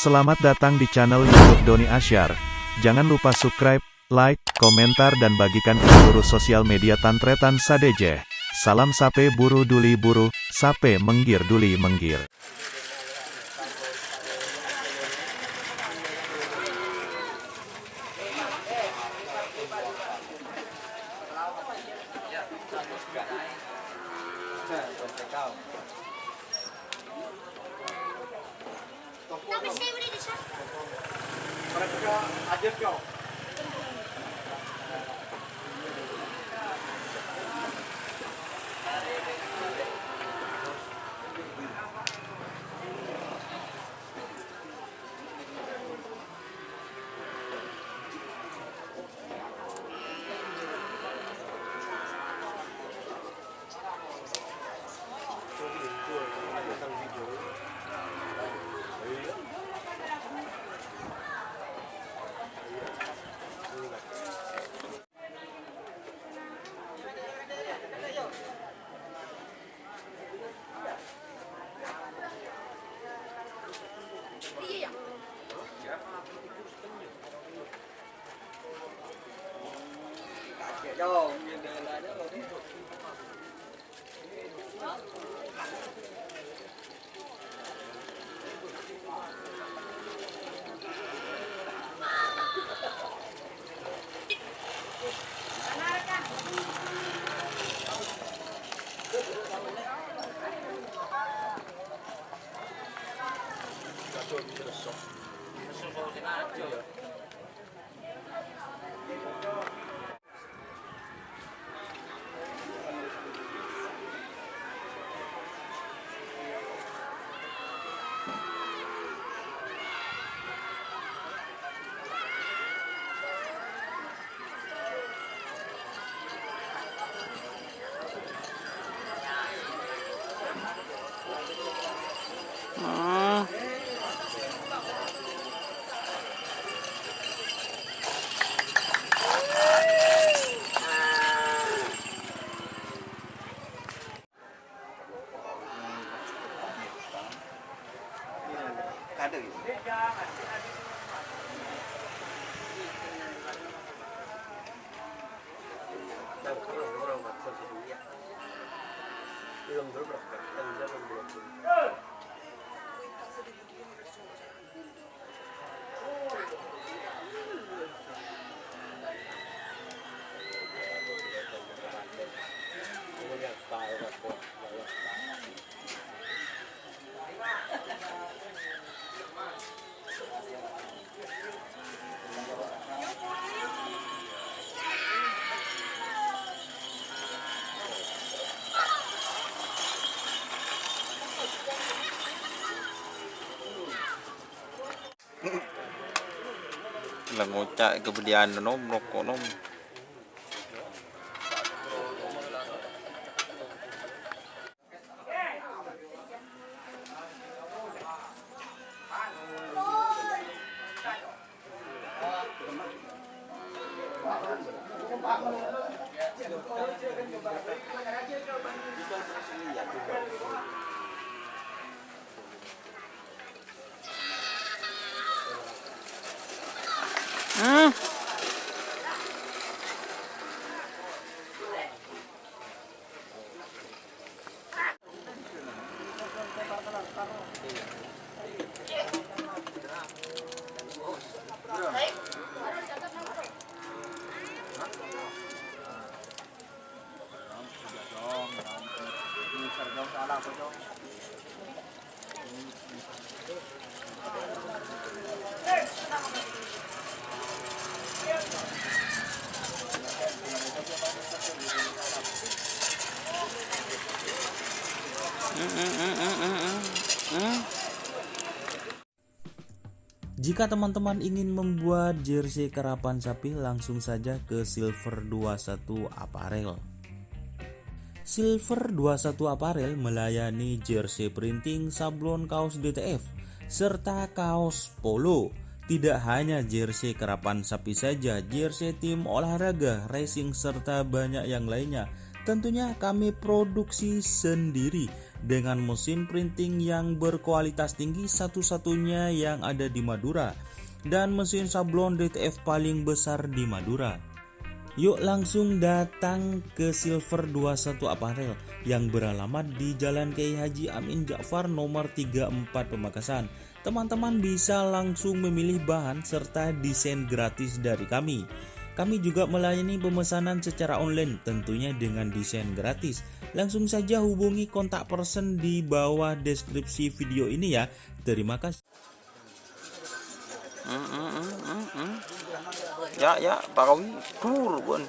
Selamat datang di channel YouTube Doni Asyar. Jangan lupa subscribe, like, komentar dan bagikan ke seluruh sosial media Tantretan Sadeje. Salam sape buru duli buru, sape menggir duli menggir. Là ngồi chạy cái video nó có nó Jika teman-teman ingin membuat jersey karapan sapi, langsung saja ke Silver 21 Apparel. Silver 21 Apparel melayani jersey printing, sablon, kaos DTF, serta kaos polo. Tidak hanya jersey karapan sapi saja, jersey tim olahraga, racing, serta banyak yang lainnya. Tentunya kami produksi sendiri dengan mesin printing yang berkualitas tinggi, satu-satunya yang ada di Madura, dan mesin sablon DTF paling besar di Madura. Yuk langsung datang ke Silver 21 Apparel yang beralamat di Jalan Kiai Haji Amin Ja'far nomor 34 Pamekasan. Teman-teman bisa langsung memilih bahan serta desain gratis dari kami. Kami juga melayani pemesanan secara online, tentunya dengan desain gratis. Langsung saja hubungi kontak person di bawah deskripsi video ini ya. Terima kasih. Ya, Bakawi tur pun.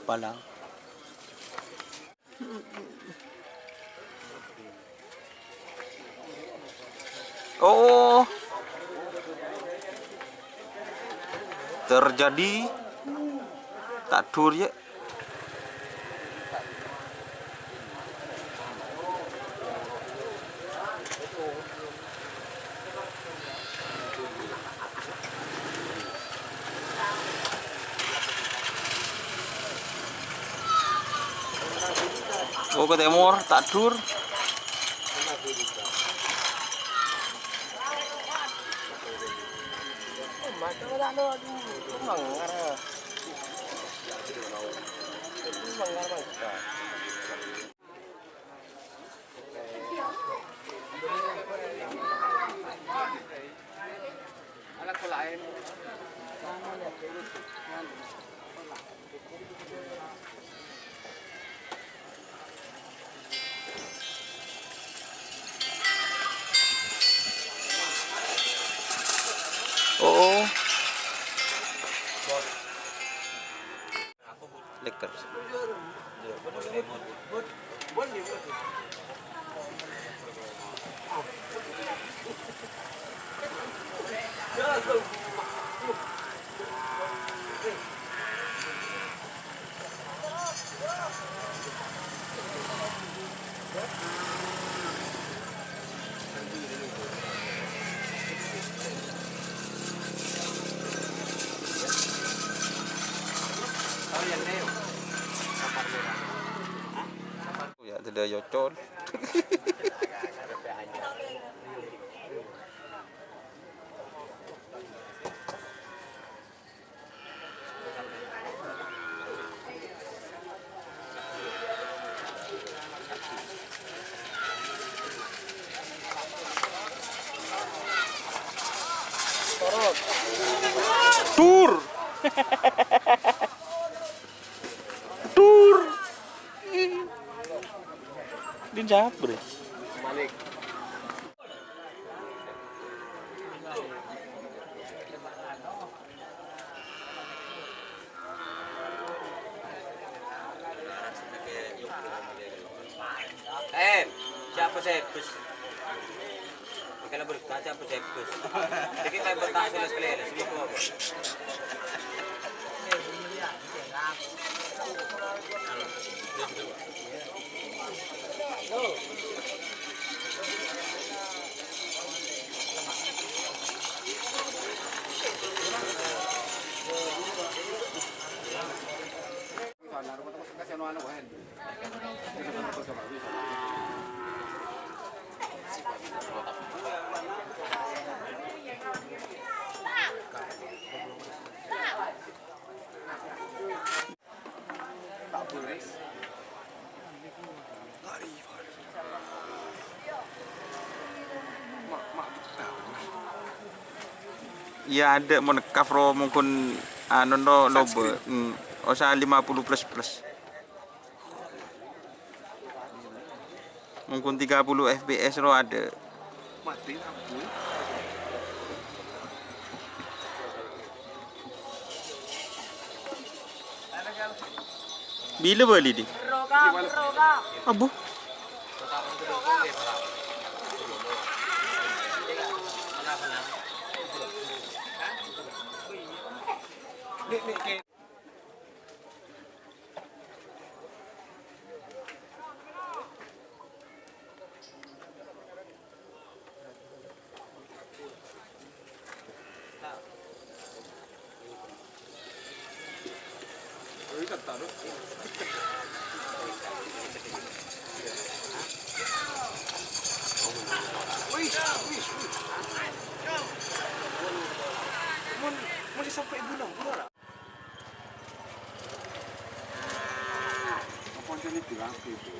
Palang. Oh, terjadi tak dur ya. Oh, ke timur tak dur. Oh, lekker. Ya, tidak yocol. Tur. Tur. Din sabre. Balik. Siapa saya bus? Kalau berkaca apa saya bus? Jadi kayak bertak sulit sekali, semua apa? Ya ada mau nekaf ro mungkin anu no lobe. Osa 50 plus. Mungkin 30 fps ro ada. Bila beli di? Abu. Masih sampai bulan pula. Apa jadi bilang gitu?